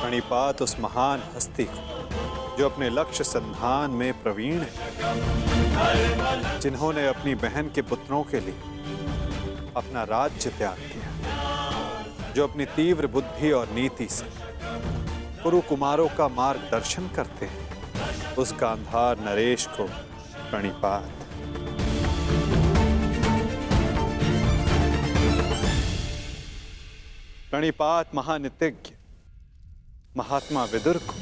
प्रणिपात उस महान हस्ती को जो अपने लक्ष्य संधान में प्रवीण है, जिन्होंने अपनी बहन के पुत्रों के लिए अपना राज्य त्याग किया, जो अपनी तीव्र बुद्धि और नीति से कुरु कुमारों का मार्गदर्शन करते हैं, उस गांधार नरेश को प्रणिपात। प्रणिपात महानितिज्ञ महात्मा विदुर को।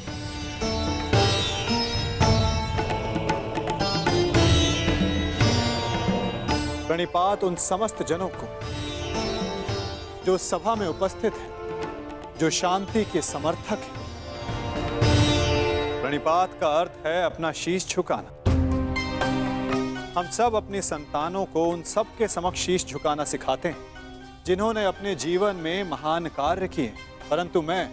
प्रणिपात उन समस्त जनों को जो सभा में उपस्थित हैं, जो शांति के समर्थक हैं। प्रणिपात का अर्थ है अपना शीश झुकाना। हम सब अपनी संतानों को उन सब के समक्ष शीश झुकाना सिखाते हैं जिन्होंने अपने जीवन में महान कार्य किए, परंतु मैं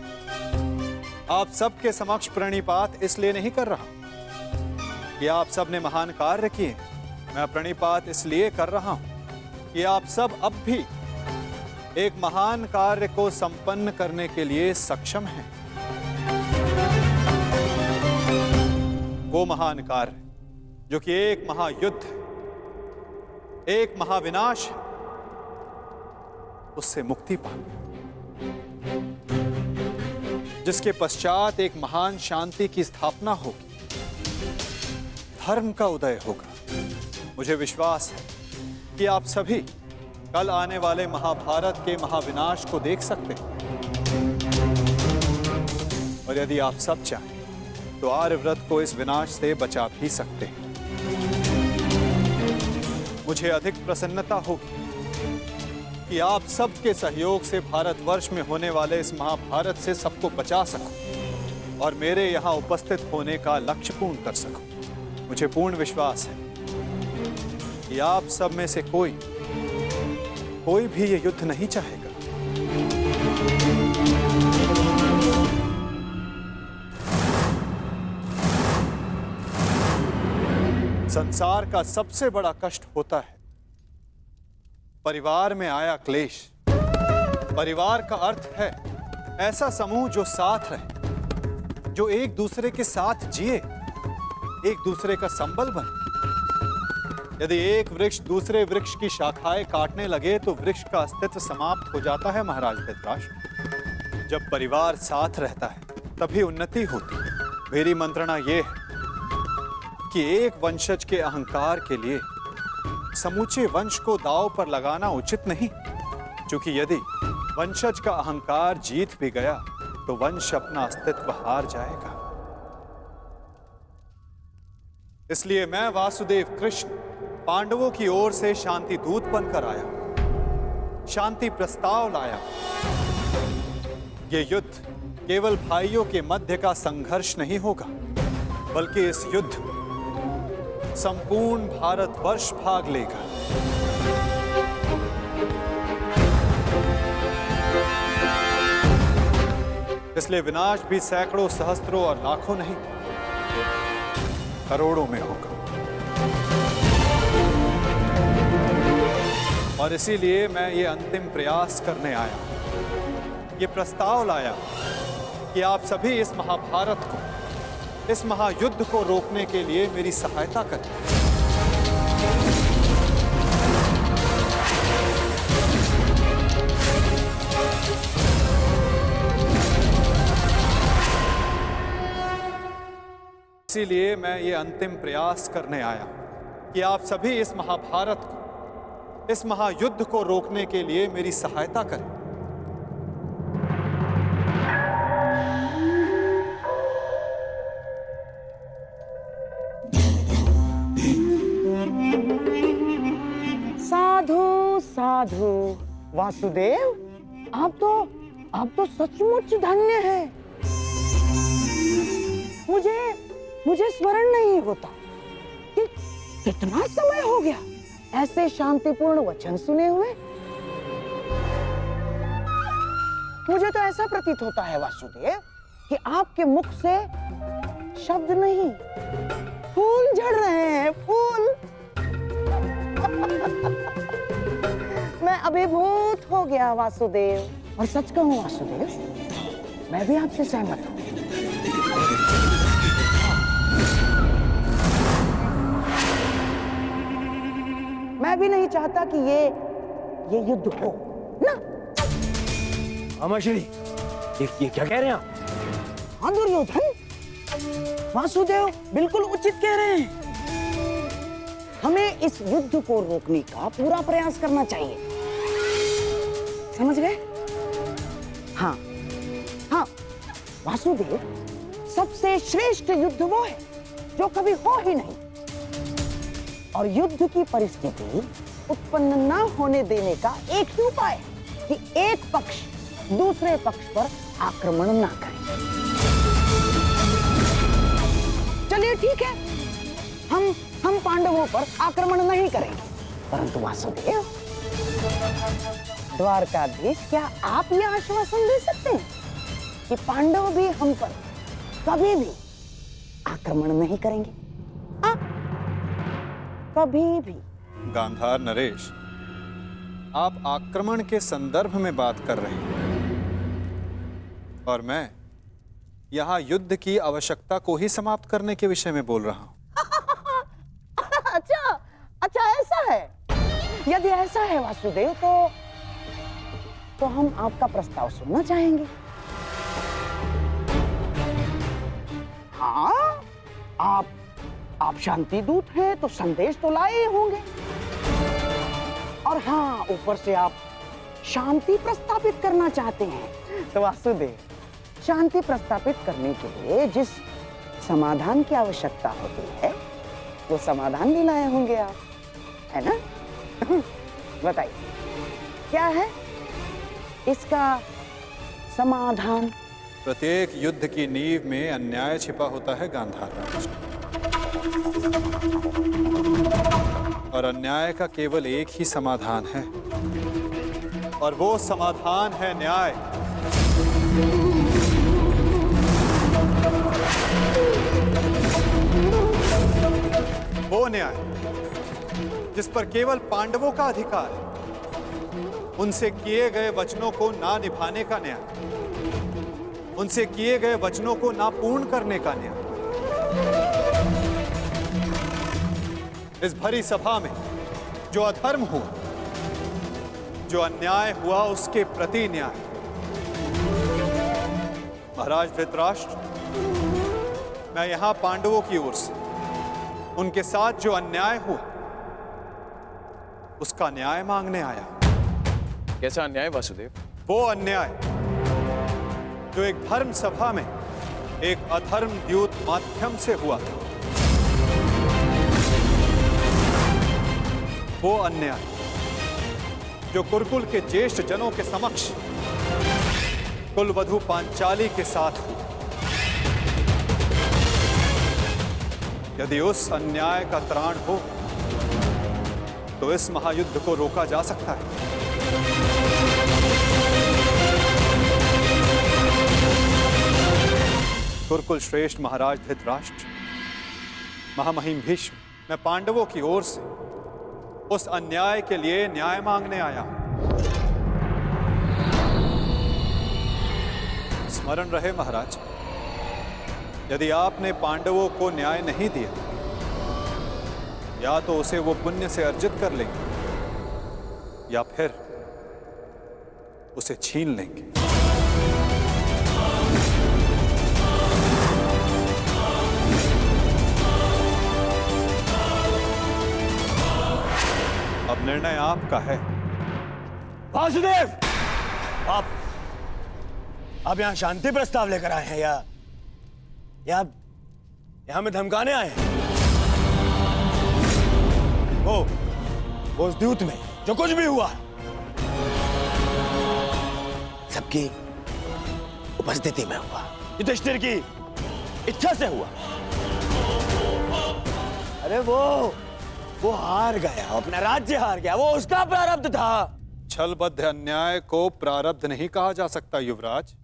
आप सबके समक्ष प्रणिपात इसलिए नहीं कर रहा कि आप सब ने महान कार्य किए। मैं प्रणिपात इसलिए कर रहा हूं कि आप सब अब भी एक महान कार्य को संपन्न करने के लिए सक्षम हैं। वो महान कार्य जो कि एक महायुद्ध है, एक महाविनाश है, उससे मुक्ति पाना, जिसके पश्चात एक महान शांति की स्थापना होगी, धर्म का उदय होगा। मुझे विश्वास है कि आप सभी कल आने वाले महाभारत के महाविनाश को देख सकते हैं, और यदि आप सब चाहें तो आर्यव्रत को इस विनाश से बचा भी सकते हैं। मुझे अधिक प्रसन्नता होगी कि आप सबके सहयोग से भारतवर्ष में होने वाले इस महाभारत से सबको बचा सकूं और मेरे यहाँ उपस्थित होने का लक्ष्य पूर्ण कर सकूं। मुझे पूर्ण विश्वास है कि आप सब में से कोई भी ये युद्ध नहीं चाहेगा। संसार का सबसे बड़ा कष्ट होता है परिवार में आया क्लेश। परिवार का अर्थ है ऐसा समूह जो साथ रहे, जो एक दूसरे के साथ जिए, एक दूसरे का संबल बने। यदि एक वृक्ष दूसरे वृक्ष की शाखाएं काटने लगे तो वृक्ष का अस्तित्व समाप्त हो जाता है महाराज धृतराष्ट्र। जब परिवार साथ रहता है तभी उन्नति होती है। मेरी मंत्रणा यह है कि एक वंशज के अहंकार के लिए समूचे वंश को दांव पर लगाना उचित नहीं, क्योंकि यदि वंशज का अहंकार जीत भी गया तो वंश अपना अस्तित्व हार जाएगा। इसलिए मैं वासुदेव कृष्ण पांडवों की ओर से शांति दूत बनकर आया, शांति प्रस्ताव लाया। यह युद्ध केवल भाइयों के मध्य का संघर्ष नहीं होगा, बल्कि इस युद्ध में संपूर्ण भारतवर्ष भाग लेगा। इसलिए विनाश भी सैकड़ों, सहस्त्रों और लाखों नहीं, करोड़ों में होगा। और इसीलिए मैं ये अंतिम प्रयास करने आया, ये प्रस्ताव लाया कि आप सभी इस महाभारत को, इस महायुद्ध को रोकने के लिए मेरी सहायता करें। इसीलिए मैं ये अंतिम प्रयास करने आया कि आप सभी इस महाभारत को, इस महायुद्ध को रोकने के लिए मेरी सहायता करें। साधु साधु। वासुदेव, आप तो सचमुच धन्य हैं। मुझे स्मरण नहीं होता कि कितना समय हो गया ऐसे शांतिपूर्ण वचन सुने हुए। मुझे तो ऐसा प्रतीत होता है वासुदेव कि आपके मुख से शब्द नहीं, फूल झड़ रहे हैं, फूल। मैं मैं अभिभूत हो गया वासुदेव। और सच कहूं वासुदेव, मैं भी आपसे सहमत हूं। मैं भी नहीं चाहता कि ये युद्ध हो ना। अमाश्री, ये क्या कह रहे हैं आप? हाँ दुर्योधन, वासुदेव बिल्कुल उचित कह रहे हैं। हमें इस युद्ध को रोकने का पूरा प्रयास करना चाहिए, समझ गए? हाँ हाँ वासुदेव, सबसे श्रेष्ठ युद्ध वो है जो कभी हो ही नहीं, और युद्ध की परिस्थिति उत्पन्न न होने देने का एक ही उपाय है कि एक पक्ष दूसरे पक्ष पर आक्रमण ना करे। चलिए ठीक है, हम पांडवों पर आक्रमण नहीं करेंगे, परंतु वासुदेव, द्वारकाधीश, क्या आप यह आश्वासन दे सकते हैं कि पांडव भी हम पर कभी भी आक्रमण नहीं करेंगे? कभी भी। गांधार नरेश, आप आक्रमण के संदर्भ में बात कर रहे हैं और मैं यहाँ युद्ध की आवश्यकता को ही समाप्त करने के विषय में बोल रहा हूँ। अच्छा ऐसा है। यदि ऐसा है वासुदेव, तो हम आपका प्रस्ताव सुनना चाहेंगे। हाँ, आप शांति दूत हैं तो संदेश तो लाए होंगे, और हाँ, ऊपर से आप शांति प्रस्तापित करना चाहते हैं। तो वासुदेव, शांति प्रस्तापित करने के लिए जिस समाधान की आवश्यकता होती है, वो समाधान भी लाए होंगे आप, है ना? बताइए, क्या है इसका समाधान? प्रत्येक युद्ध की नींव में अन्याय छिपा होता है गांधार राज, और अन्याय का केवल एक ही समाधान है, और वो समाधान है न्याय। वो न्याय जिस पर केवल पांडवों का अधिकार है, उनसे किए गए वचनों को ना निभाने का न्याय, उनसे किए गए वचनों को ना पूर्ण करने का न्याय। इस भरी सभा में जो अधर्म हुआ, जो अन्याय हुआ, उसके प्रति न्याय। महाराज धृतराष्ट्र, मैं यहां पांडवों की ओर से उनके साथ जो अन्याय हुआ, उसका न्याय मांगने आया। कैसा अन्याय वासुदेव? वो अन्याय जो एक धर्म सभा में एक अधर्म द्यूत माध्यम से हुआ था। वो अन्याय जो कुरुकुल के ज्येष्ठ जनों के समक्ष कुलवधू पांचाली के साथ हुआ। यदि उस अन्याय का त्राण हो तो इस महायुद्ध को रोका जा सकता है। कुरुकुल श्रेष्ठ महाराज धृतराष्ट्र, महामहिम भीष्म, मैं पांडवों की ओर से उस अन्याय के लिए न्याय मांगने आया हूं। स्मरण रहे महाराज, यदि आपने पांडवों को न्याय नहीं दिया, या तो उसे वो पुण्य से अर्जित कर लेंगे या फिर उसे छीन लेंगे। अब निर्णय आपका है। वासुदेव, आप यहाँ शांति प्रस्ताव लेकर आए हैं या हमें धमकाने आए हैं? वो उस द्यूत में जो कुछ भी हुआ, सबकी उपस्थिति में हुआ, युधिष्ठिर की इच्छा से हुआ। अरे वो हार गया, अपना राज्य हार गया, वो उसका प्रारब्ध था। छलबद्ध अन्याय को प्रारब्ध नहीं कहा जा सकता युवराज।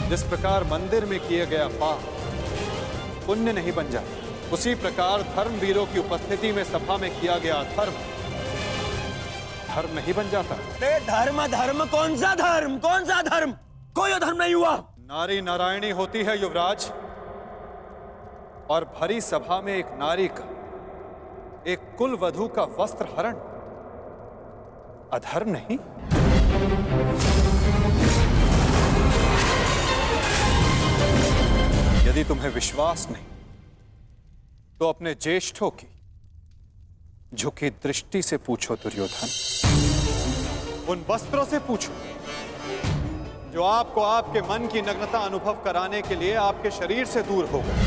जिस प्रकार मंदिर में किया गया पाप पुण्य नहीं बन जाता, उसी प्रकार धर्मवीरों की उपस्थिति में सभा में किया गया धर्म धर्म नहीं बन जाता। धर्म धर्म कौन सा धर्म, कौन सा धर्म? कोई धर्म नहीं हुआ। नारी नारायणी होती है युवराज, और भरी सभा में एक नारी का, एक कुल वधू का वस्त्र हरण अधर्म नहीं? यदि तुम्हें विश्वास नहीं तो अपने ज्येष्ठों की झुकी दृष्टि से पूछो दुर्योधन। उन वस्त्रों से पूछो जो आपको आपके मन की नग्नता अनुभव कराने के लिए आपके शरीर से दूर हो गए।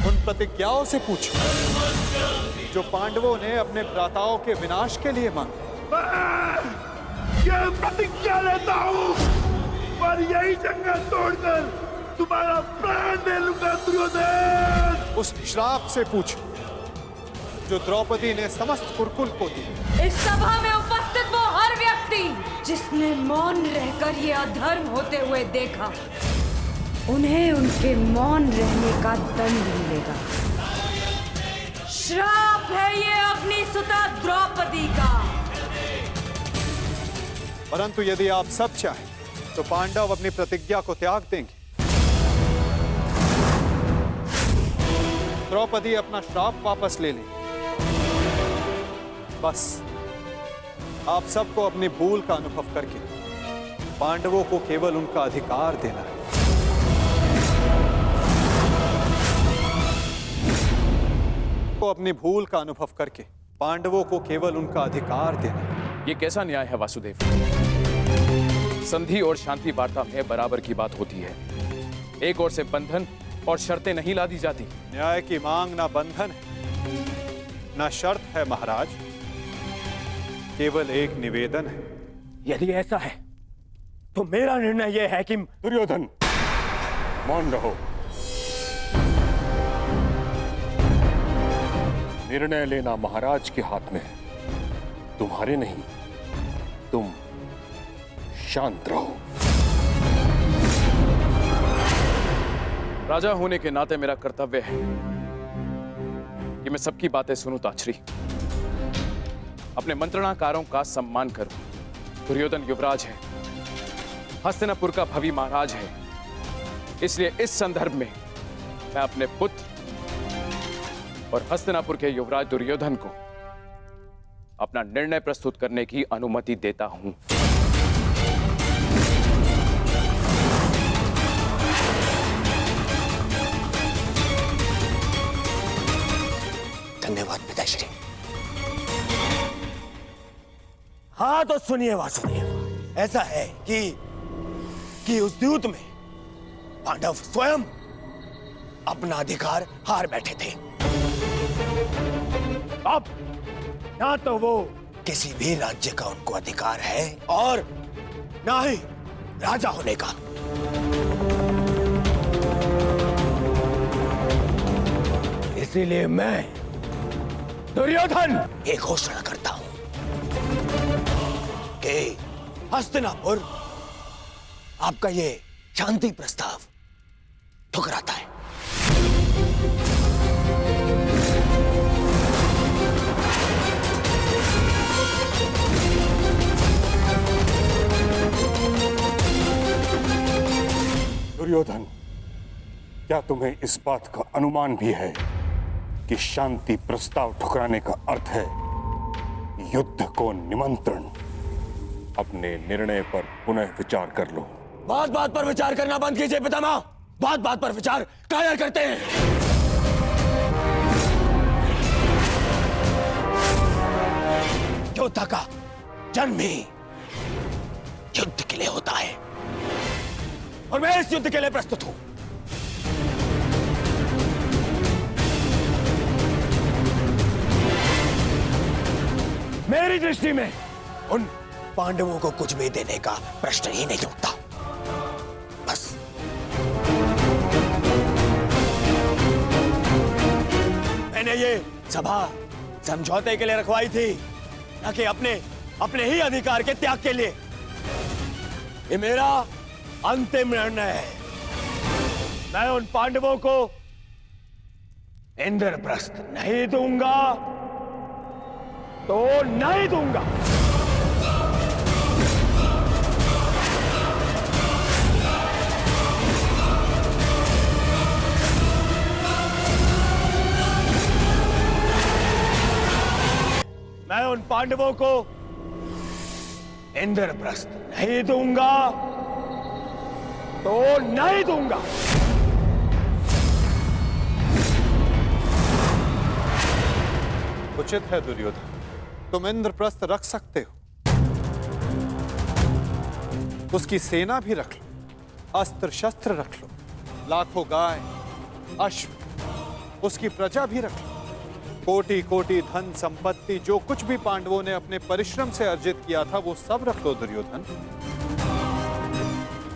उन प्रतिज्ञाओं से पूछो जो पांडवों ने अपने भ्राताओं के विनाश के लिए मांगी। ये प्रतिज्ञा लेता हूँ और यही जंगल तोड़कर तुम्हारा प्राण दे लूंगा दुर्योधन। उस श्राप से पूछो जो द्रौपदी ने समस्त कुरुकुल को दी। इस सभा में उपस्थित वो हर व्यक्ति जिसने मौन रहकर ये अधर्म होते हुए देखा, उन्हें उनके मौन रहने का दंड मिलेगा। श्राप है ये अग्निसुता द्रौपदी का। परंतु यदि आप सब चाहें तो पांडव अपनी प्रतिज्ञा को त्याग देंगे। द्रौपदी अपना श्राप वापस ले लेंगी। बस आप सबको अपनी भूल का अनुभव करके पांडवों को केवल उनका अधिकार देना है। को अपनी भूल का अनुभव करके पांडवों को केवल उनका अधिकार देना है। ये कैसा न्याय है वासुदेव? संधि और शांति वार्ता में बराबर की बात होती है। एक ओर से बंधन और शर्तें नहीं लादी जाती। न्याय की मांग ना बंधन है ना शर्त है महाराज, केवल एक निवेदन है। यदि ऐसा है तो मेरा निर्णय यह है कि दुर्योधन मौन रहो। निर्णय लेना महाराज के हाथ में है, तुम्हारे नहीं। तुम शांत रहो। राजा होने के नाते मेरा कर्तव्य है कि मैं सबकी बातें सुनूं ताछरी, अपने मंत्रणाकारों का सम्मान करूं। दुर्योधन युवराज है, हस्तिनापुर का भवी महाराज है, इसलिए इस संदर्भ में मैं अपने पुत्र और हस्तिनापुर के युवराज दुर्योधन को अपना निर्णय प्रस्तुत करने की अनुमति देता हूं। धन्यवाद पिताश्री। हाँ तो सुनिए वासुदेव, ऐसा है कि उस द्यूत में पांडव स्वयं अपना अधिकार हार बैठे थे। अब ना तो वो किसी भी राज्य का उनको अधिकार है और ना ही राजा होने का। इसीलिए मैं दुर्योधन ये घोषणा करता हूं कि हस्तिनापुर आपका ये शांति प्रस्ताव ठुकराता है। दुर्योधन, क्या तुम्हें इस बात का अनुमान भी है कि शांति प्रस्ताव ठुकराने का अर्थ है युद्ध को निमंत्रण? अपने निर्णय पर पुनः विचार कर लो। बात बात पर विचार करना बंद कीजिए पितामह। बात बात पर विचार कायर करते हैं। योद्धा का जन्म ही युद्ध के लिए होता है और मैं इस युद्ध के लिए प्रस्तुत हूं। मेरी दृष्टि में उन पांडवों को कुछ भी देने का प्रश्न ही नहीं उठता। बस मैंने ये सभा समझौते के लिए रखवाई थी, न कि अपने ही अधिकार के त्याग के लिए। ये मेरा अंतिम निर्णय है। मैं उन पांडवों को इंद्रप्रस्थ नहीं दूंगा तो नहीं दूंगा। मैं उन पांडवों को इंद्रप्रस्थ नहीं दूंगा तो नहीं दूंगा। उचित है दुर्योधन, तुम इंद्रप्रस्थ रख सकते हो, उसकी सेना भी रख लो, अस्त्र शस्त्र रख लो, लाखों गाय अश्व, उसकी प्रजा भी रख लो, कोटि कोटि धन संपत्ति, जो कुछ भी पांडवों ने अपने परिश्रम से अर्जित किया था वो सब रख लो दुर्योधन।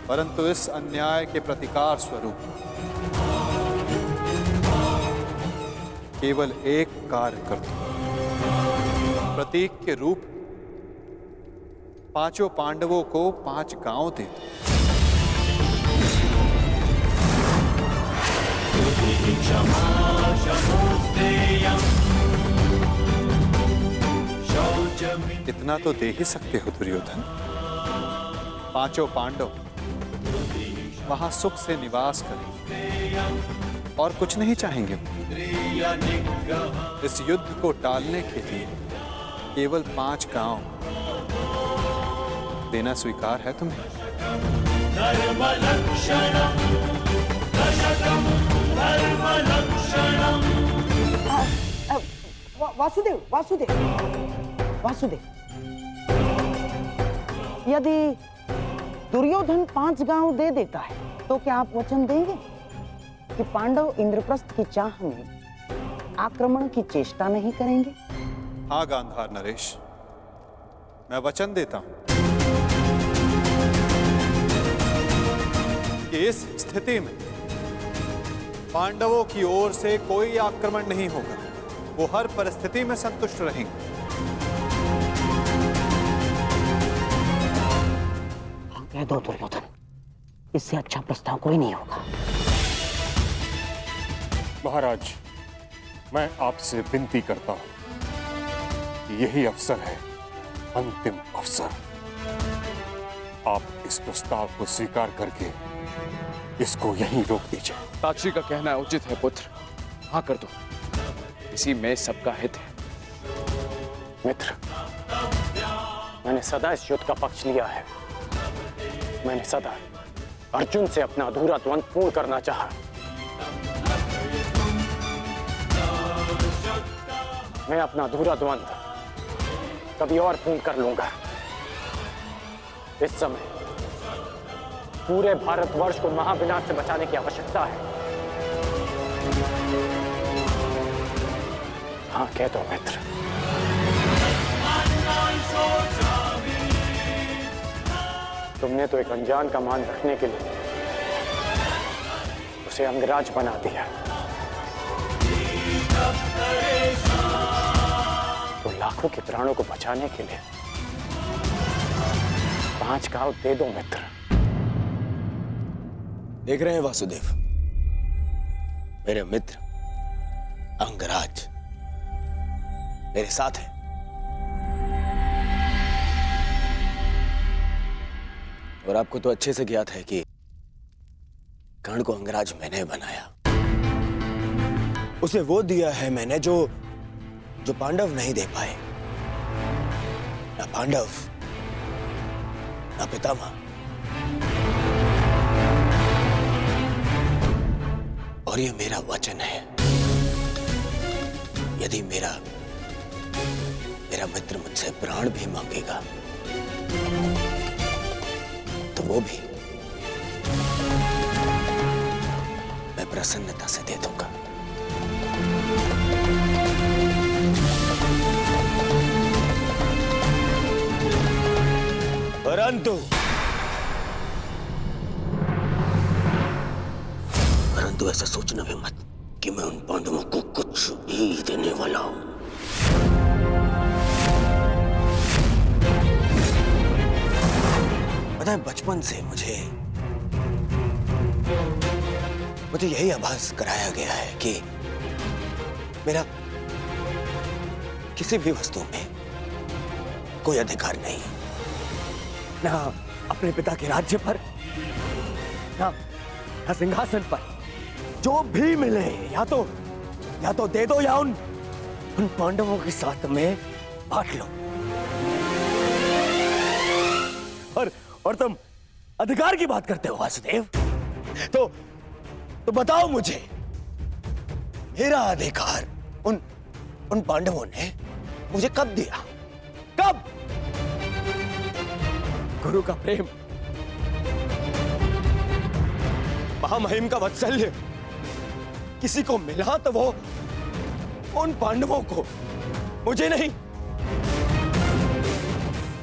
परंतु इस अन्याय के प्रतिकार स्वरूप केवल एक कार्य कर दो। प्रतीक के रूप पांचों पांडवों को 5 गांव दे दो। इतना तो दे ही सकते हो दुर्योधन। 5 पांडव वहां सुख से निवास करें और कुछ नहीं चाहेंगे। इस युद्ध को टालने के लिए केवल 5 गांव देना स्वीकार है तुम्हें? वासुदेव वासुदेव वासुदेव, यदि दुर्योधन 5 गांव दे देता है तो क्या आप वचन देंगे कि पांडव इंद्रप्रस्थ की चाह में आक्रमण की चेष्टा नहीं करेंगे? हाँ गांधार नरेश, मैं वचन देता हूं कि इस स्थिति में पांडवों की ओर से कोई आक्रमण नहीं होगा। वो हर परिस्थिति में संतुष्ट रहेंगे। हाँ कह दो दुर्योधन, इससे अच्छा प्रस्ताव कोई नहीं होगा। महाराज, मैं आपसे विनती करता हूं कि यही अवसर है, अंतिम अवसर। आप इस प्रस्ताव को स्वीकार करके इसको यहीं रोक दीजिए। साक्षी का कहना उचित है पुत्र, हाँ कर दो, इसी में सबका हित है। मित्र, मैंने सदा इस युद्ध का पक्ष लिया है। मैंने सदा अर्जुन से अपना अधूरा द्वंद्व पूर्ण करना चाहा। मैं अपना अधूरा द्वंद्व कभी और पूर्ण कर लूंगा। इस समय पूरे भारतवर्ष को महाविनाश से बचाने की आवश्यकता है। हाँ कह दो मित्र। तुमने तो एक अनजान का मान रखने के लिए उसे अंगराज बना दिया, तो लाखों के प्राणों को बचाने के लिए 5 गांव दे दो मित्र। देख रहे हैं वासुदेव, मेरे मित्र अंगराज मेरे साथ है। और आपको तो अच्छे से ज्ञात है कि कर्ण को अंगराज मैंने बनाया। उसे वो दिया है मैंने जो पांडव नहीं दे पाए। ना पांडव, ना पितामह। और ये मेरा वचन है, यदि मेरा मित्र मुझसे प्राण भी मांगेगा तो वो भी मैं प्रसन्नता से दे दूंगा। परंतु ऐसा सोचना भी मत कि मैं उन पांडवों को कुछ भी देने वाला हूं। पता है, बचपन से मुझे यही आभास कराया गया है कि मेरा किसी भी वस्तु में कोई अधिकार नहीं, ना अपने पिता के राज्य पर, ना सिंहासन पर। जो भी मिले या तो दे दो या उन पांडवों के साथ में बांट लो। और तुम अधिकार की बात करते हो वासुदेव, तो बताओ मुझे, मेरा अधिकार उन पांडवों ने मुझे कब दिया? कब? गुरु का प्रेम, महामहिम का वात्सल्य किसी को मिला तो वो उन पांडवों को, मुझे नहीं।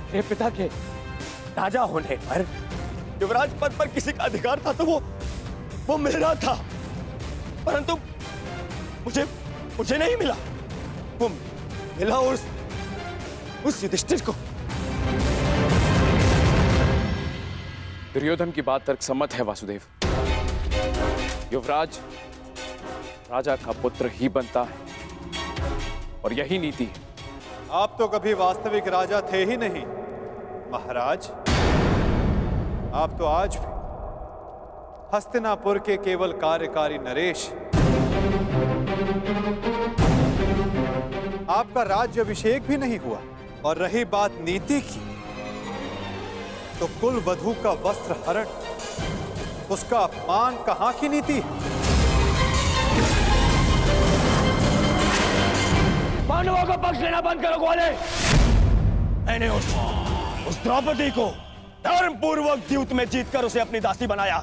मेरे पिता के राजा होने पर, युवराज पद पर किसी का अधिकार था तो वो मेरा था, परंतु मुझे नहीं मिला। वो मिला उस युधिष्ठिर को। दुर्योधन की बात तर्कसम्मत है वासुदेव। युवराज राजा का पुत्र ही बनता है और यही नीति है। आप तो कभी वास्तविक राजा थे ही नहीं महाराज। आप तो आज भी हस्तिनापुर के केवल कार्यकारी नरेश। आपका राज्य अभिषेक भी नहीं हुआ। और रही बात नीति की, तो कुल वधू का वस्त्र हरण, उसका अपमान कहां की नीति है? पांडवों का पक्ष लेना बंद करो ग्वाले। मैंने उस द्रौपदी को धर्म पूर्वक द्यूत में जीतकर उसे अपनी दासी बनाया।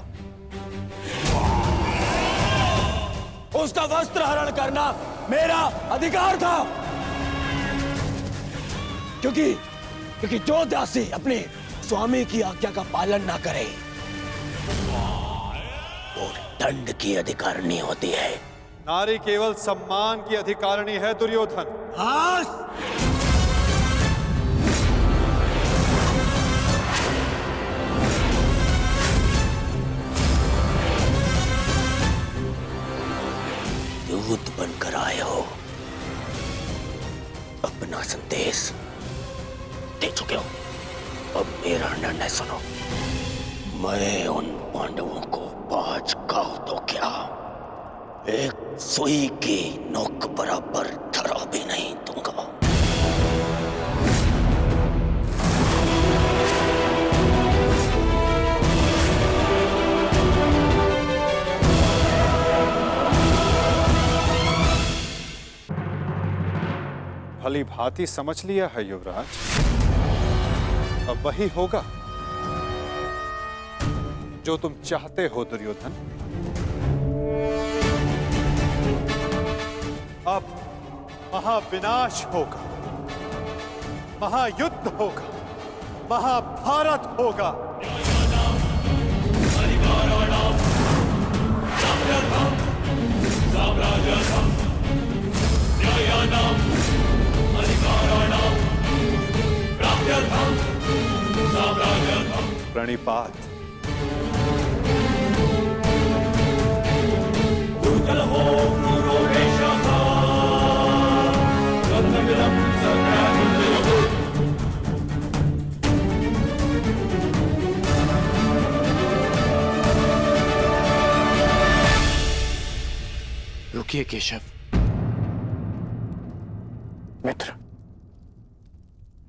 उसका वस्त्र हरण करना मेरा अधिकार था, क्योंकि जो दासी अपने स्वामी की आज्ञा का पालन ना करे वो दंड की अधिकारिणी होती है। नारी केवल सम्मान की अधिकारिणी है दुर्योधन। दूत बनकर आए हो, अपना संदेश दे चुके हो। अब मेरा निर्णय सुनो। मैं उन पांडवों को 5 गांव तो क्या, एक सुई की नोक बराबर धरा भी नहीं दूंगा। भली भांति समझ लिया है युवराज। अब वही होगा जो तुम चाहते हो दुर्योधन। अब महाविनाश होगा, महायुद्ध होगा, महाभारत होगा। प्रणिपात। रुकिए केशव। मित्र,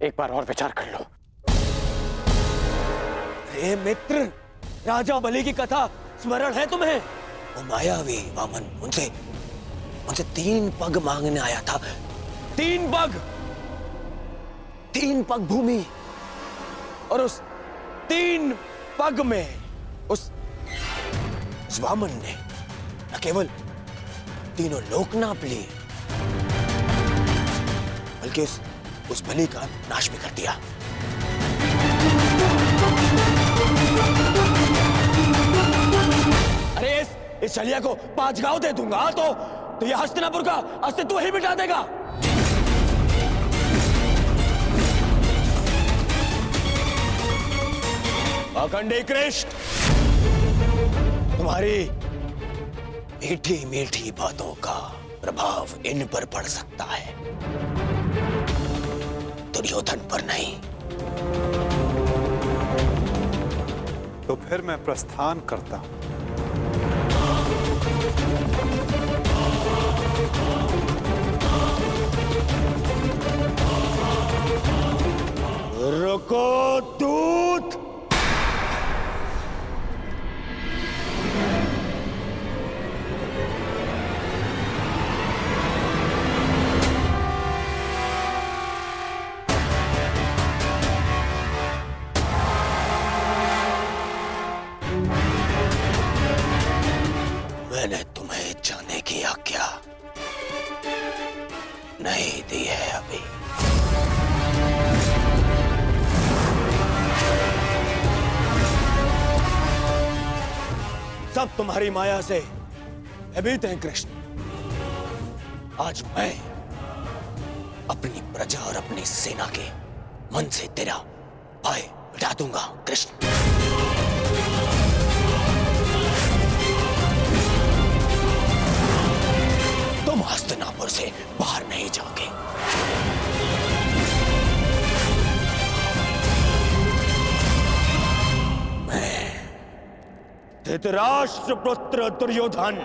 एक बार और विचार कर लो। अरे मित्र, राजा बलि की कथा स्मरण है तुम्हें? वो मायावी वामन उनसे 3 पग मांगने आया था। 3 पग भूमि, और उस 3 पग में उस वामन ने न केवल तीनों लोक नाप लिए, बल्कि उस बलि का नाश भी कर दिया। अरे इस छलिया को 5 गांव दे दूंगा तो यह हस्तिनापुर का अस्तित्व ही मिटा देगा। अखंडी कृष्ण, तुम्हारी मीठी मीठी बातों का प्रभाव इन पर पड़ सकता है। तो दुर्योधन पर नहीं। तो फिर मैं प्रस्थान करता हूं। रुको दूत। मैंने तुम्हें जाने की आज्ञा नहीं दी है अभी। सब तुम्हारी माया से भयभीत हैं कृष्ण। आज मैं अपनी प्रजा और अपनी सेना के मन से तेरा भय मिटा दूंगा कृष्ण। तुम हस्तिनापुर से बाहर नहीं जाओगे। धृतराष्ट्र पुत्र दुर्योधन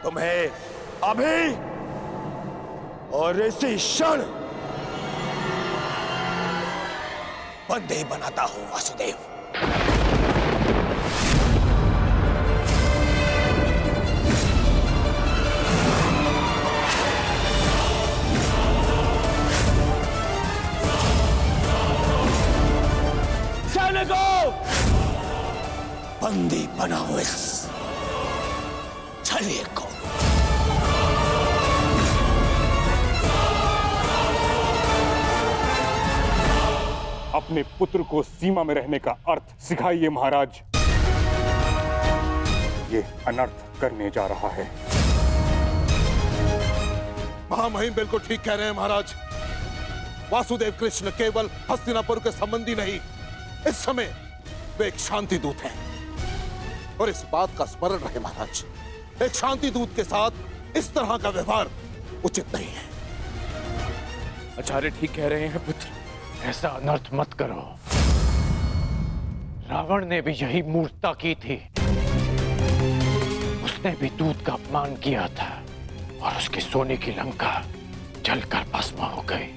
तुम्हें अभी और इसी क्षण बंदी बनाता हूं वासुदेव। सैनिकों, बंदी बनाओ इस छलिए को। अपने पुत्र को सीमा में रहने का अर्थ सिखाइए महाराज। ये अनर्थ करने जा रहा है। महामहिम बिल्कुल ठीक कह रहे हैं महाराज। वासुदेव कृष्ण केवल हस्तिनापुर के संबंधी नहीं, इस समय वे एक शांति दूत हैं। और इस बात का स्मरण रहे महाराज, एक शांति दूत के साथ इस तरह का व्यवहार उचित नहीं है। आचार्य ठीक कह रहे हैं पुत्र। ऐसा अनर्थ मत करो। रावण ने भी यही मूर्खता की थी। उसने भी दूत का अपमान किया था और उसकी सोने की लंका जलकर भस्म हो गई।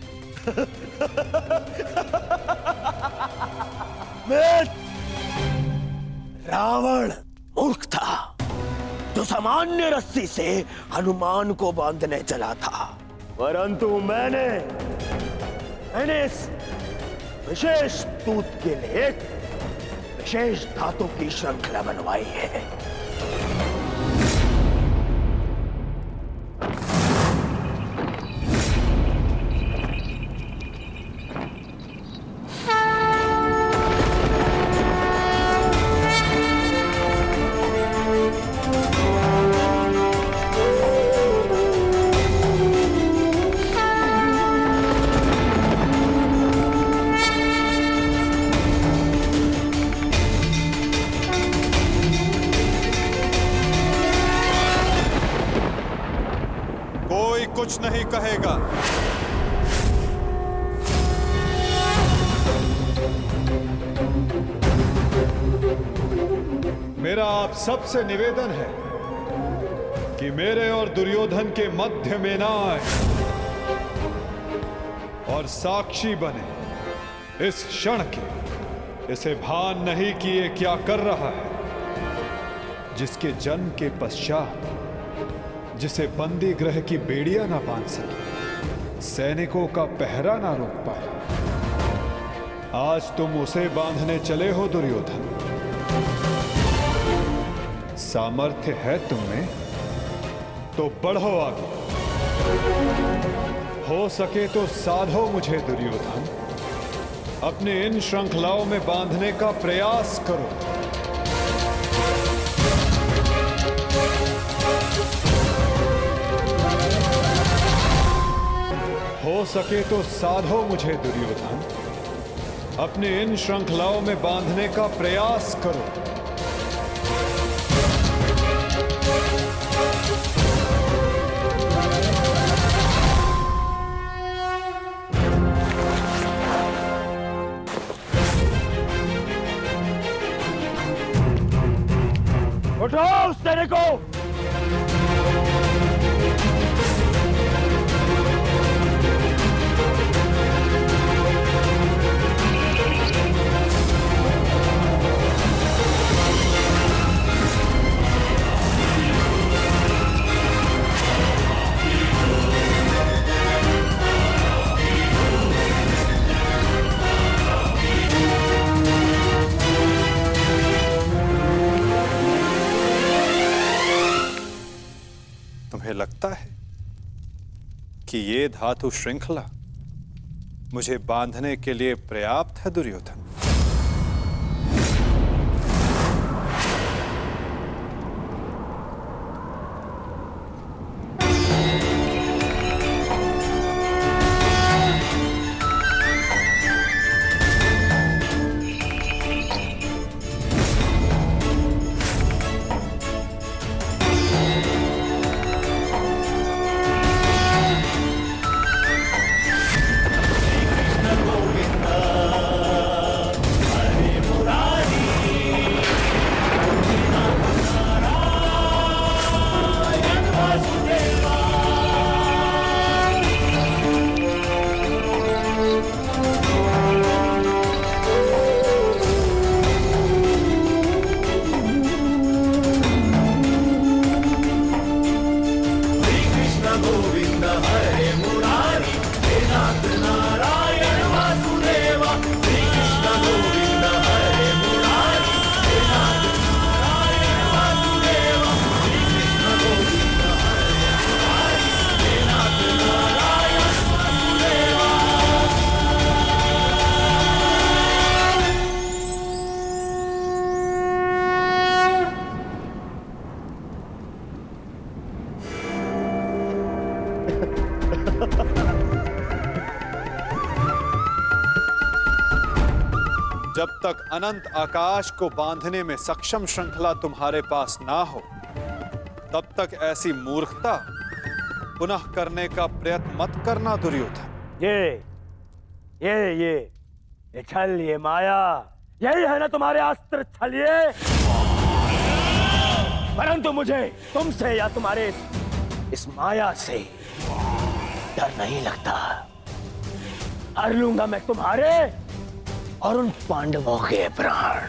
रावण मूर्ख था जो सामान्य रस्सी से हनुमान को बांधने चला था, परंतु मैंने इस विशेष दूत के लिए एक विशेष धातु की श्रृंखला बनवाई है। कुछ नहीं कहेगा। मेरा आप सबसे निवेदन है कि मेरे और दुर्योधन के मध्य में ना आए और साक्षी बने इस क्षण के। इसे भान नहीं कि ये क्या कर रहा है, जिसके जन्म के पश्चात जिसे बंदी गृह की बेड़ियां ना बांध सके, सैनिकों का पहरा ना रोक पाए, आज तुम उसे बांधने चले हो दुर्योधन। सामर्थ्य है तुम्हें तो बढ़ो आगे, हो सके तो साधो मुझे दुर्योधन। अपने इन श्रृंखलाओं में बांधने का प्रयास करो। हो सके तो साधो मुझे दुर्योधन। अपने इन श्रृंखलाओं में बांधने का प्रयास करो। मेरे को। तुम्हें लगता है कि ये धातु श्रृंखला मुझे बांधने के लिए पर्याप्त है दुर्योधन? जब तक अनंत आकाश को बांधने में सक्षम श्रृंखला तुम्हारे पास ना हो, तब तक ऐसी मूर्खता पुनः करने का प्रयत्न मत करना दुर्योधन। ये छल, ये माया, यही है ना तुम्हारे अस्त्र छल ये। परंतु मुझे तुमसे या तुम्हारे इस माया से डर नहीं लगता। हर लूंगा मैं तुम्हारे और उन पांडवों के प्राण।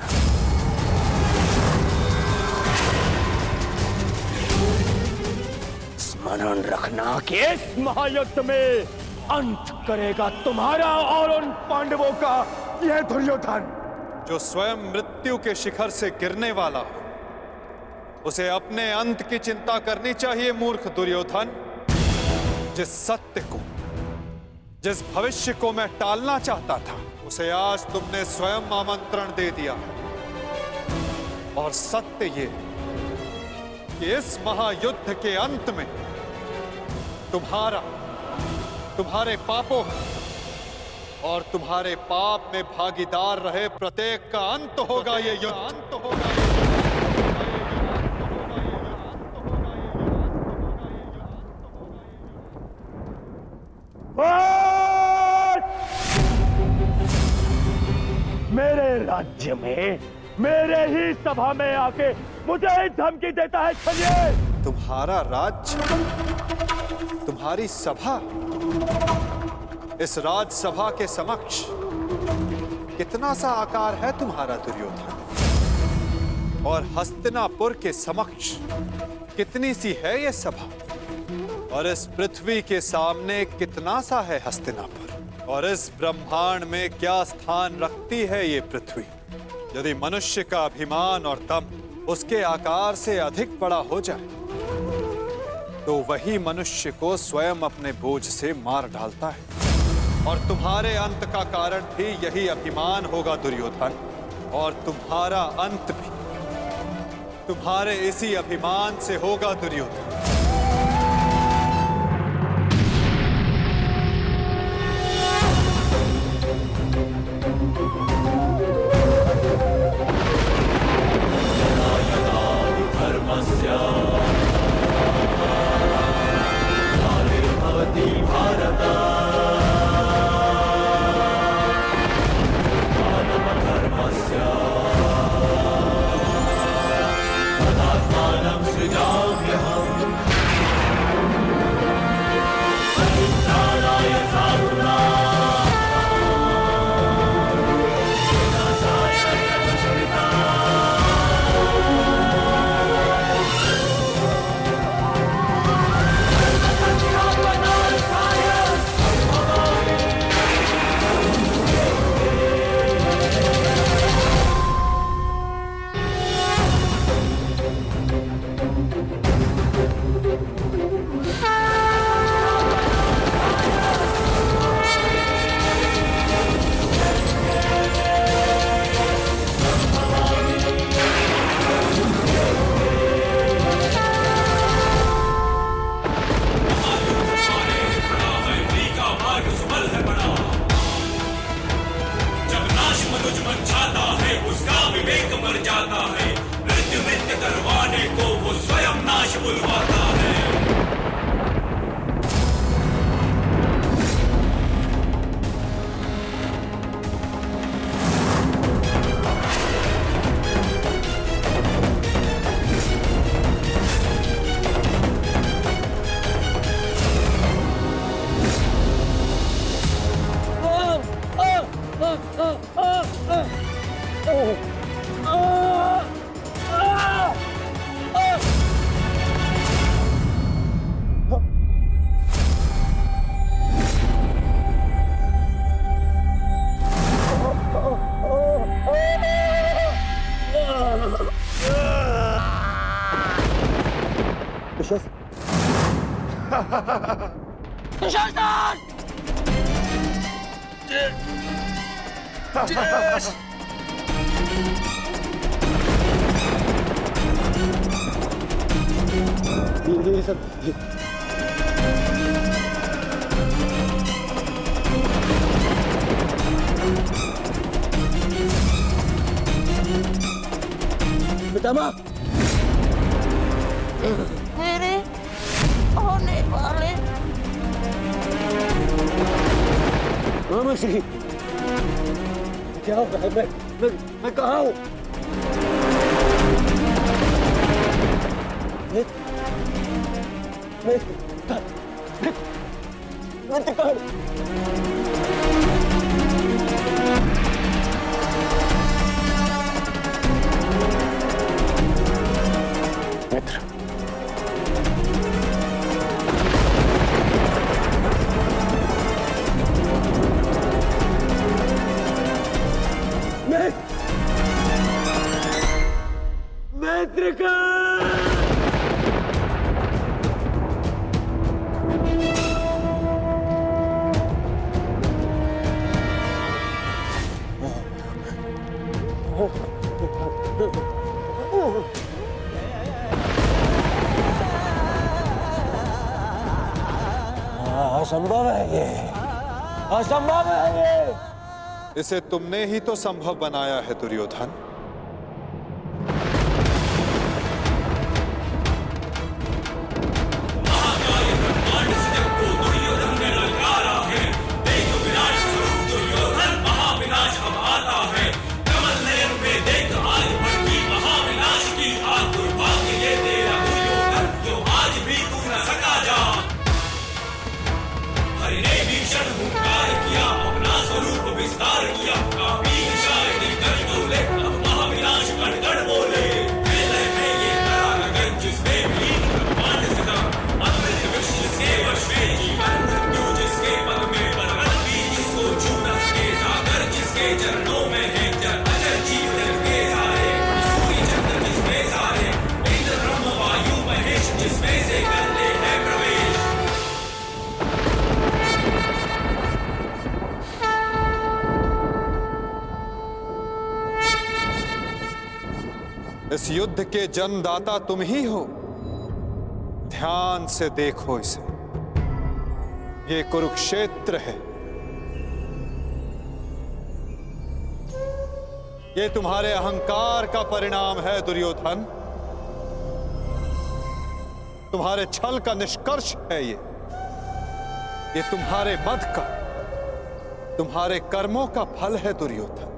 स्मरण रखना कि इस महायुद्ध में अंत करेगा तुम्हारा और उन पांडवों का यह दुर्योधन। जो स्वयं मृत्यु के शिखर से गिरने वाला हो, उसे अपने अंत की चिंता करनी चाहिए मूर्ख दुर्योधन। जिस सत्य को, जिस भविष्य को मैं टालना चाहता था, उसे आज तुमने स्वयं आमंत्रण दे दिया। और सत्य ये कि इस महायुद्ध के अंत में तुम्हारे पापों और तुम्हारे पाप में भागीदार रहे प्रत्येक का अंत होगा। ये युद्ध अंत होगा। मेरे राज्य में, मेरे ही सभा में आके मुझे धमकी देता है छलिए। तुम्हारा राज्य, तुम्हारी सभा, इस राजसभा के समक्ष कितना सा आकार है तुम्हारा दुर्योधन? और हस्तिनापुर के समक्ष कितनी सी है ये सभा? और इस पृथ्वी के सामने कितना सा है हस्तिनापुर? और इस ब्रह्मांड में क्या स्थान रखती है ये पृथ्वी? यदि मनुष्य का अभिमान और दम उसके आकार से अधिक बड़ा हो जाए, तो वही मनुष्य को स्वयं अपने बोझ से मार डालता है। और तुम्हारे अंत का कारण भी यही अभिमान होगा दुर्योधन। और तुम्हारा अंत भी तुम्हारे इसी अभिमान से होगा दुर्योधन। धर्मस्य ये सब पितामह, मेरे होने वाले मामा श्री, क्या हो रहा है? मैं कहाँ हूँ? मैं कहाँ हूँ? मित्र, मित्र का असंभव है ये, असंभव है ये। इसे तुमने ही तो संभव बनाया है दुर्योधन। इस युद्ध के जन्मदाता तुम ही हो। ध्यान से देखो इसे, ये कुरुक्षेत्र है। ये तुम्हारे अहंकार का परिणाम है दुर्योधन। तुम्हारे छल का निष्कर्ष है ये तुम्हारे मद का, तुम्हारे कर्मों का फल है दुर्योधन।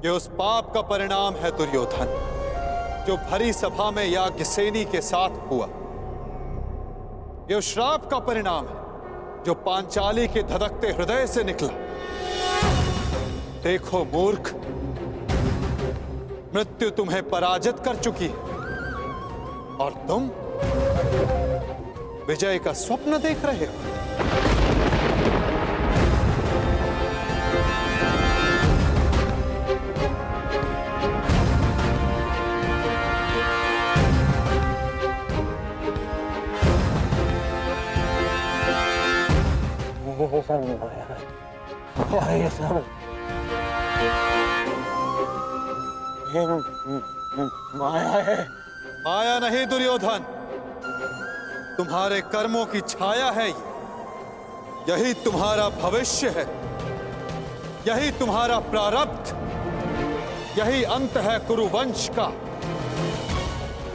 ये उस पाप का परिणाम है दुर्योधन जो भरी सभा में याज्ञसेनी के साथ हुआ। ये उस श्राप का परिणाम है जो पांचाली के धधकते हृदय से निकला। देखो मूर्ख, मृत्यु तुम्हें पराजित कर चुकी है और तुम विजय का स्वप्न देख रहे हो। ये सब माया है। माया नहीं दुर्योधन, तुम्हारे कर्मों की छाया है ये। यही तुम्हारा भविष्य है, यही तुम्हारा प्रारब्ध, यही अंत है कुरुवंश का।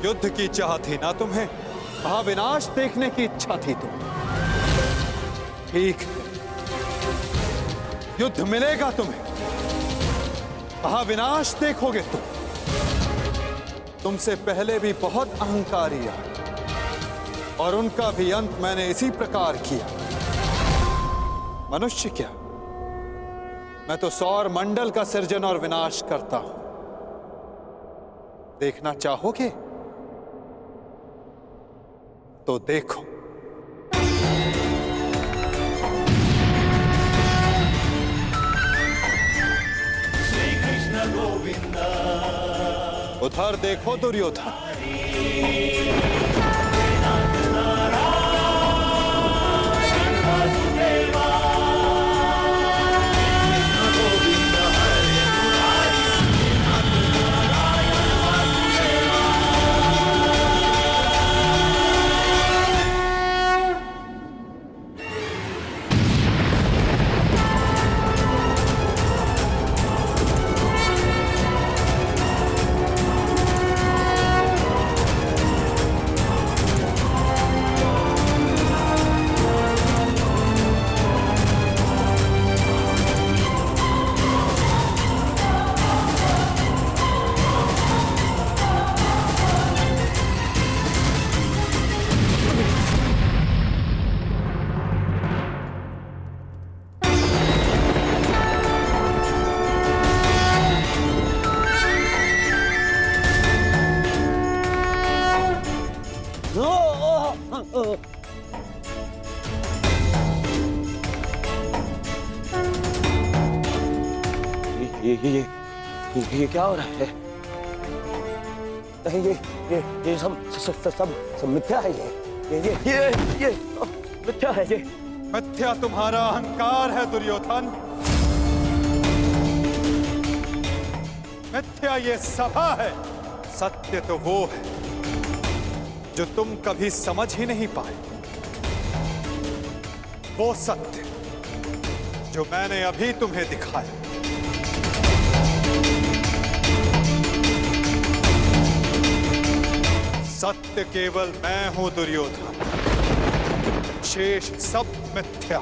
युद्ध की चाह थी ना तुम्हें, महाविनाश देखने की इच्छा थी तुम्हें। ठीक है, युद्ध मिलेगा तुम्हें, महाविनाश देखोगे तुम। तुमसे पहले भी बहुत अहंकारी आए और उनका भी अंत मैंने इसी प्रकार किया। मनुष्य क्या, मैं तो सौर मंडल का सृजन और विनाश करता हूं। देखना चाहोगे तो देखो। उधर देखो दुर्योधन। ये क्या हो रहा है? नहीं, ये सब मिथ्या है। ये मिथ्या है। ये मिथ्या तुम्हारा अहंकार है दुर्योधन। मिथ्या ये सभा है। सत्य तो वो है जो तुम कभी समझ ही नहीं पाए। वो सत्य जो मैंने अभी तुम्हें दिखाया। सत्य केवल मैं हूं दुर्योधन, शेष सब मिथ्या।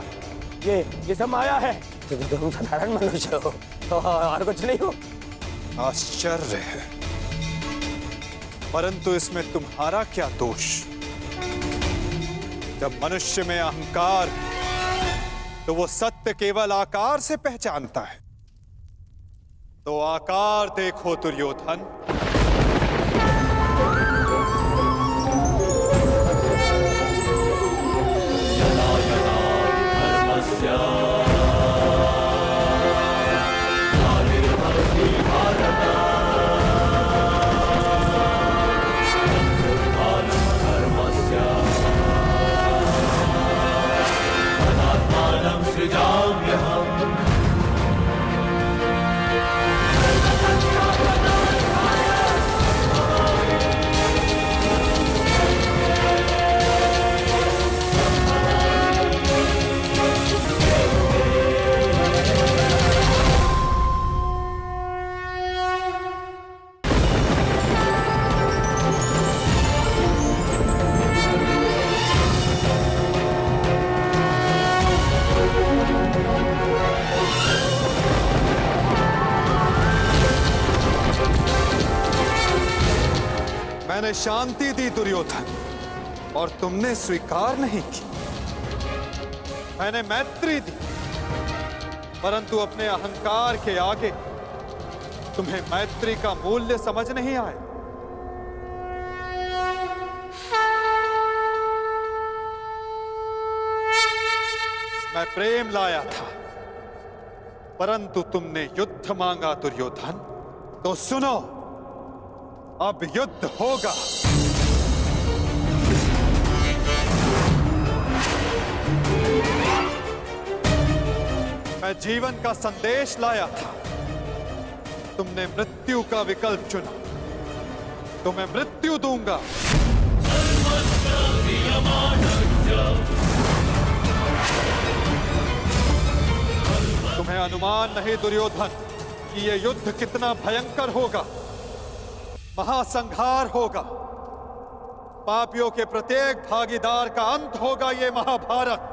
ये सब माया है। तुम साधारण मनुष्य हो और कुछ नहीं हो। आश्चर्य है, परंतु इसमें तुम्हारा क्या दोष? जब मनुष्य में अहंकार, तो वो सत्य केवल आकार से पहचानता है। तो आकार देखो दुर्योधन। मैंने शांति दी दुर्योधन और तुमने स्वीकार नहीं की। मैंने मैत्री दी, परंतु अपने अहंकार के आगे तुम्हें मैत्री का मूल्य समझ नहीं आया। मैं प्रेम लाया था, परंतु तुमने युद्ध मांगा दुर्योधन। तो सुनो, अब युद्ध होगा। मैं जीवन का संदेश लाया था, तुमने मृत्यु का विकल्प चुना। तो मैं मृत्यु दूंगा। तुम्हें अनुमान नहीं दुर्योधन कि यह युद्ध कितना भयंकर होगा। महासंहार होगा। पापियों के प्रत्येक भागीदार का अंत होगा ये महाभारत।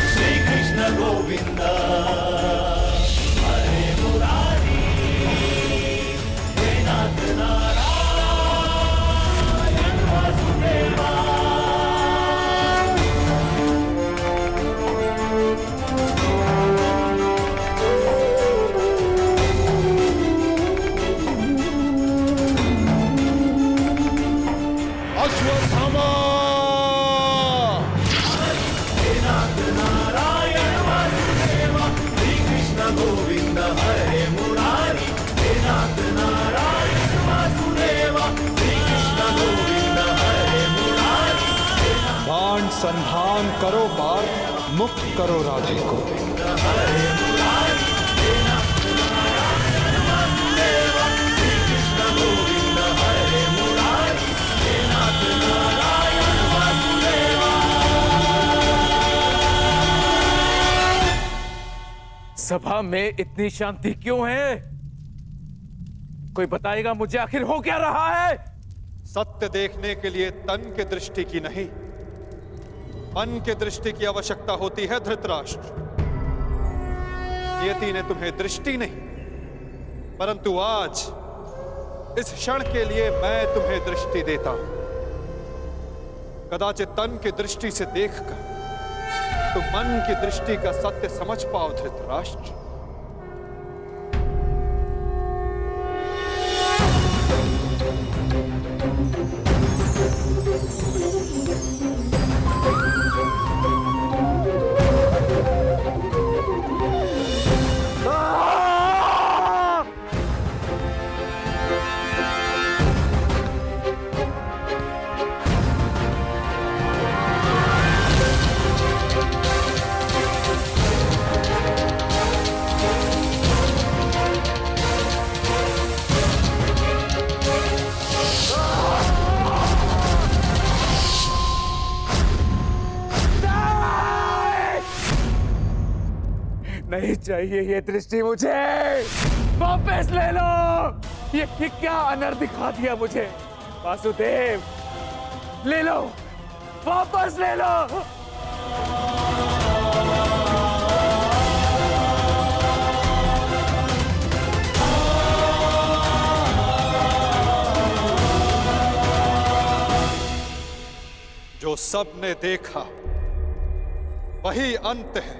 श्री कृष्ण गोविंद हरे मुरारी, हे नाथ नारायण वासुदेवा। गोविंद हरे मुरारी, हे नाथ नारायण वासुदेवा। श्री कृष्ण गोविंद हरे मुरारी। बाण संधान करो पार्थ, मुक्त करो राधे को। हरे मुरारी, हे नाथ नारायण वासुदेवा। श्री कृष्ण गोविंद हरे मुरारी, हे नाथ नारायण वासुदेवा। सभा में इतनी शांति क्यों है? कोई बताएगा मुझे, आखिर हो क्या रहा है? सत्य देखने के लिए तन के दृष्टि की नहीं, मन के दृष्टि की आवश्यकता होती है धृतराष्ट्र। नियति ने तुम्हें दृष्टि नहीं, परंतु आज इस क्षण के लिए मैं तुम्हें दृष्टि देता हूं। कदाचित तन की दृष्टि से देखकर तुम मन की दृष्टि का सत्य समझ पाओ धृतराष्ट्र। चाहिए ये दृष्टि मुझे, वापस ले लो। ये क्या अनर्थ दिखा दिया मुझे। वासुदेव, ले लो, वापस ले लो। जो सबने देखा वही अंत है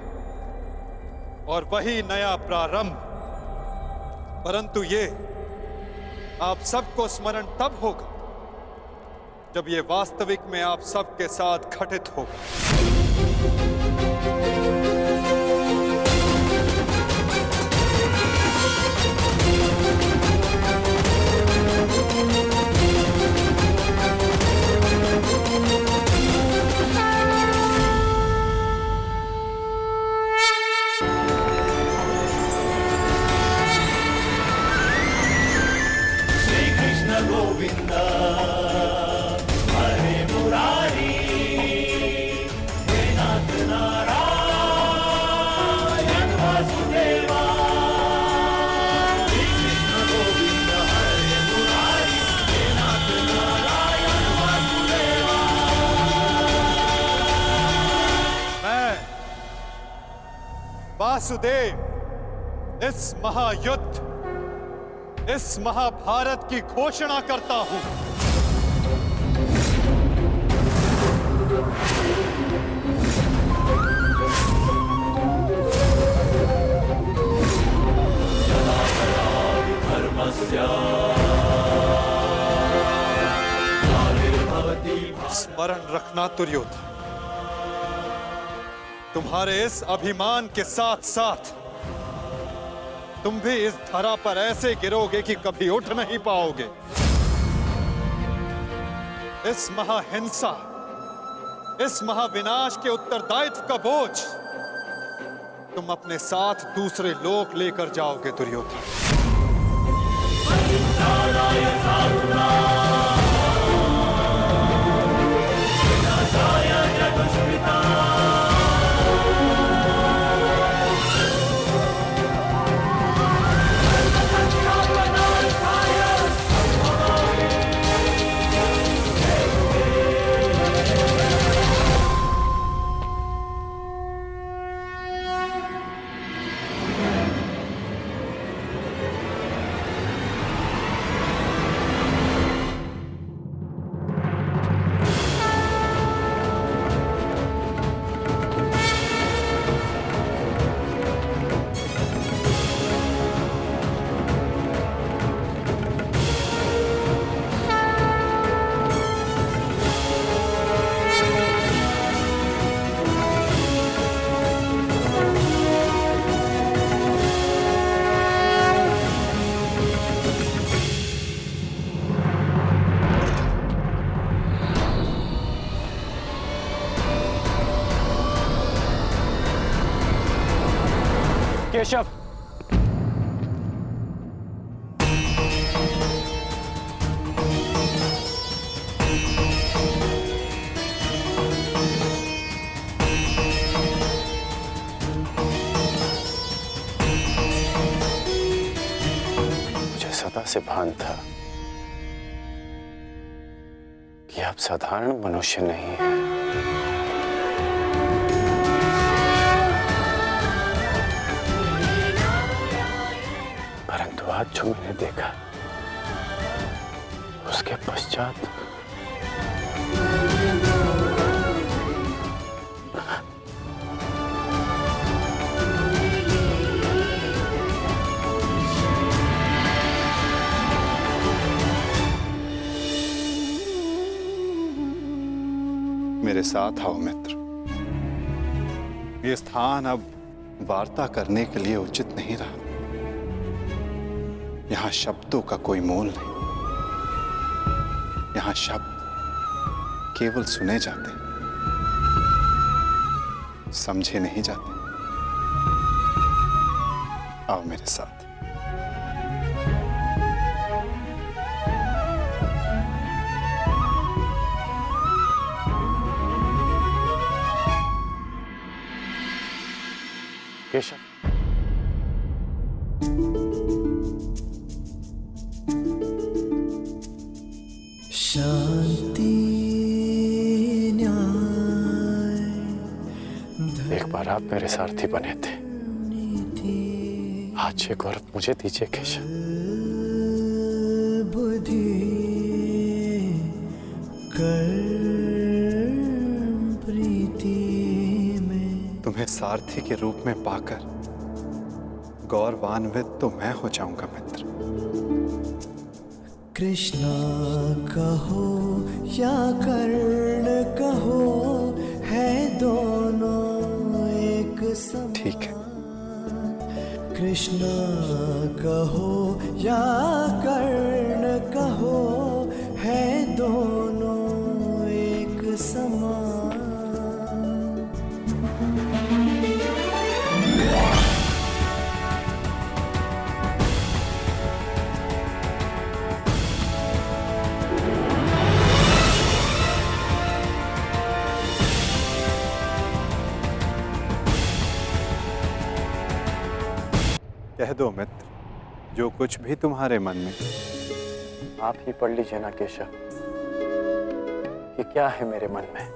और वही नया प्रारंभ। परंतु ये आप सबको स्मरण तब होगा जब ये वास्तविक में आप सबके साथ घटित होगा। गोविंद हरे मुरारी, हे नाथ नारायण वासुदेवा। श्री कृष्ण गोविंद हरे मुरारी, हे नाथ नारायण वासुदेवा। मैं वासुदेव इस महायुद्ध, इस महाभारत की घोषणा करता हूं। स्मरण रखना दुर्योधन, तुम्हारे इस अभिमान के साथ साथ तुम भी इस धरा पर ऐसे गिरोगे कि कभी उठ नहीं पाओगे। इस महाहिंसा, इस महाविनाश के उत्तरदायित्व का बोझ तुम अपने साथ दूसरे लोक लेकर जाओगे दुर्योधन। केशव, मुझे सदा से भान था कि आप साधारण मनुष्य नहीं हैं। परंतु आज जो मैंने देखा उसके पश्चात मेरे साथ आओ मित्र। ये स्थान अब वार्ता करने के लिए उचित नहीं रहा। यहां शब्दों का कोई मोल नहीं। यहां शब्द केवल सुने जाते, समझे नहीं जाते। आओ मेरे साथ। केशव, एक बार आप मेरे सारथी बने थे, आज ये गौरव मुझे दीजिए केशव। तुम्हें सारथी के रूप में पाकर गौरवान्वित तो मैं हो जाऊंगा मित्र। कृष्णा कहो या कर्ण कहो, है दोनों एक समान। ठीक है। कृष्णा कहो या कर्ण कहो, है दोनों एक समान। कह दो मित्र, जो कुछ भी तुम्हारे मन में। आप ही पढ़ लीजिए ना केशव कि क्या है मेरे मन में।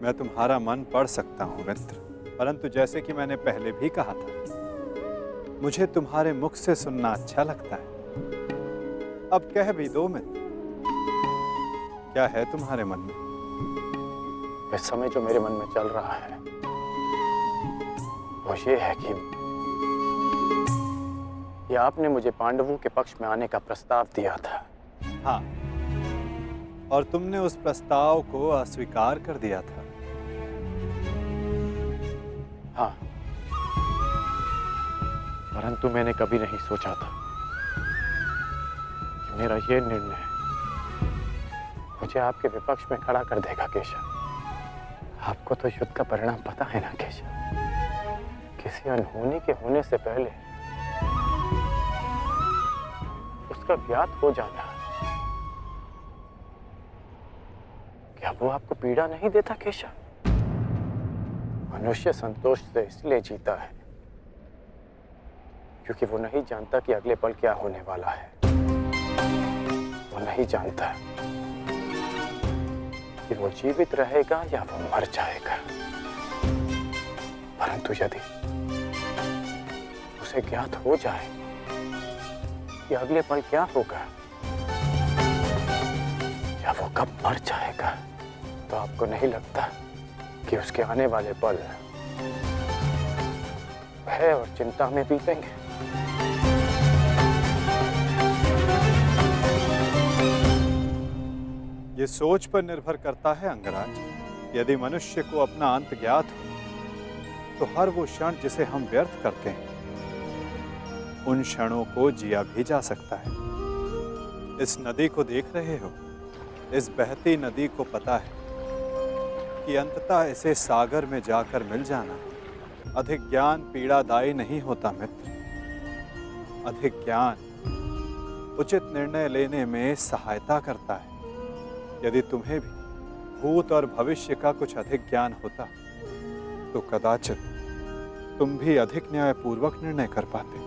मैं तुम्हारा मन पढ़ सकता हूं मित्र, परंतु जैसे कि मैंने पहले भी कहा था, मुझे तुम्हारे मुख से सुनना अच्छा लगता है। अब कह भी दो मित्र, क्या है तुम्हारे मन में? इस समय जो मेरे मन में चल रहा है वो ये है कि आपने मुझे पांडवों के पक्ष में आने का प्रस्ताव दिया था। हाँ, और तुमने उस प्रस्ताव को अस्वीकार कर दिया था। हाँ, परंतु मैंने कभी नहीं सोचा था कि मेरा ये निर्णय मुझे आपके विपक्ष में खड़ा कर देगा केशव। आपको तो युद्ध का परिणाम पता है ना केशव। किसी अनहोनी के होने से पहले उसका ज्ञात हो जाना, क्या वो आपको पीड़ा नहीं देता केशव? मनुष्य संतोष से इसलिए जीता है क्योंकि वो नहीं जानता कि अगले पल क्या होने वाला है। वो नहीं जानता कि वो जीवित रहेगा या वो मर जाएगा। परंतु यदि उसे ज्ञात हो जाए कि अगले पल क्या होगा या वो कब मर जाएगा, तो आपको नहीं लगता कि उसके आने वाले पल भय और चिंता में बीतेंगे? ये सोच पर निर्भर करता है अंगराज। यदि मनुष्य को अपना अंत ज्ञात हो तो हर वो क्षण जिसे हम व्यर्थ करते हैं, उन क्षणों को जिया भी जा सकता है। इस नदी को देख रहे हो? इस बहती नदी को पता है कि अंततः इसे सागर में जाकर मिल जाना। अधिक ज्ञान पीड़ादायी नहीं होता मित्र। अधिक ज्ञान उचित निर्णय लेने में सहायता करता है। यदि तुम्हें भी भूत और भविष्य का कुछ अधिक ज्ञान होता तो कदाचित तुम भी अधिक न्यायपूर्वक निर्णय कर पाते।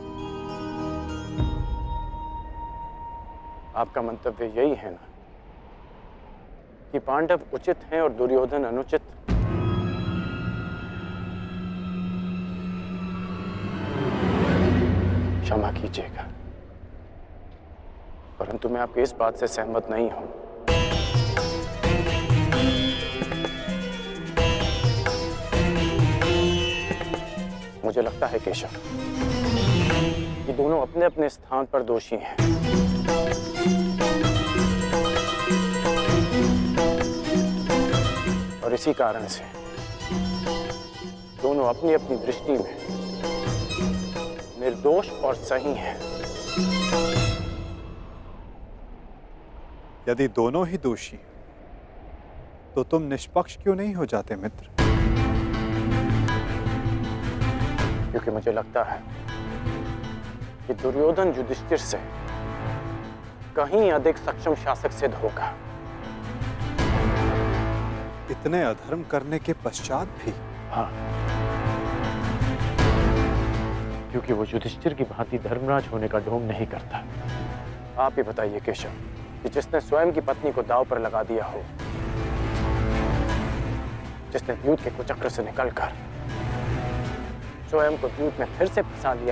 आपका मंतव्य यही है ना कि पांडव उचित हैं और दुर्योधन अनुचित? क्षमा कीजिएगा, परंतु मैं आपकी इस बात से सहमत नहीं हूं। मुझे लगता है केशव कि दोनों अपने अपने स्थान पर दोषी हैं। और इसी कारण से दोनों अपनी अपनी दृष्टि में निर्दोष और सही हैं। यदि दोनों ही दोषी तो तुम निष्पक्ष क्यों नहीं हो जाते मित्र? क्योंकि मुझे लगता है कि दुर्योधन युधिष्ठिर से कहीं अधिक सक्षम शासक सिद्ध होगा। इतने अधर्म करने के पश्चात भी? हाँ, क्योंकि वो युधिष्ठिर की भांति धर्मराज होने का ढोंग नहीं करता। आप ही बताइए केशव कि जिसने स्वयं की पत्नी को दांव पर लगा दिया हो, जिसने दूध के कुचक्र से निकलकर स्वयं को दूध में फिर से फंसा लिया